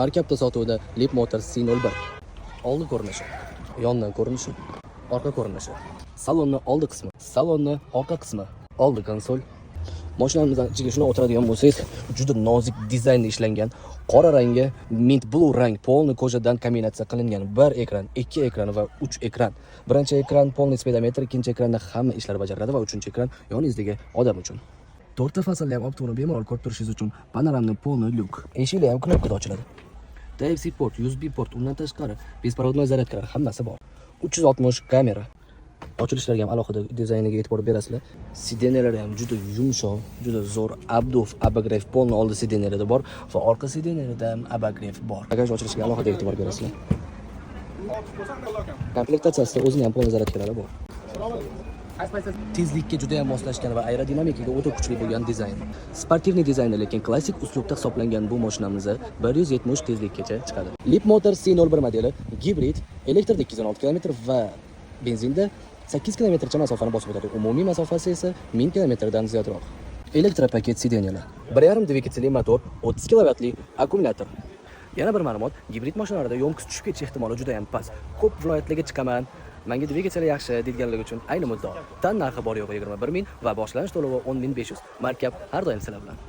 Markabda sotuvda Leap Motors C01. Oldi ko'rinishi, yondan ko'rinishi, orqa ko'rinishi. Salonni oldi qismi, salonni orqa qismi, oldi konsol. Mashinamizdan ichiga shuni o'tiradigan bo'lsangiz, juda nozik dizaynda ishlangan, qora rangi, mint blue rang, polni ko'jadan kombinatsiya qilingan. Bir ekran, ikki ekran va 3 ekran. Birinchi ekran polni speedometr, ikkinchi ekranda hamma ishlar bajaradi va uchinchi ekran yoningizdagi odam uchun. To'rtta faslli ham optuni bemalol ko'rib turishingiz uchun panoramli polni lyuk. Eshiklar ham knopkada ochiladi. Type-C port, USB port, undan tashqari besporodnoy zaryadkalar hammasi bor. 360 kamera. Ochilishlarga ham alohida dizayniga e'tibor berasizlar. Sidenalari ham juda yumshoq, juda zo'r abduf, abagrev polni oldi sidenalari bor va orqa sidenalarida ham abagrev bor. Bagaj ochilishiga alohida e'tibor berasizlar. Komplektatsiyasida o'zining ham polni zaryadkalari bor. Tezlikka juda ham moslashgan va aerodinamikaga o'ta kuchli bo'lgan dizayn. Sportivniy dizaynda, lekin klassik uslubda hisoblangan bu mashinamiz 170 tezlikkacha chiqadi. Leap Motors C01 modeli gibrid, elektrda 216 km va benzinda 8 kilometrcha masofani bosib o'tadi. Umumiy masofasi esa 1000 kilometrdan ziyodroq. Elektropaket sidenyalar, 1.5 dvigatelli motor, 30 kilovatli akkumulyator. Yana bir ma'lumot, gibrid mashinalarda yo'mkis tushib ketish ehtimoli juda ham past. Ko'p viloyatlarga chiqaman, menga dvigatel yaxshi deganlar uchun ayni muddao. Tan narxi bor yo'g'i 21 ming va boshlanish to'lovi 10.500. Markab har doim sizlar bilan.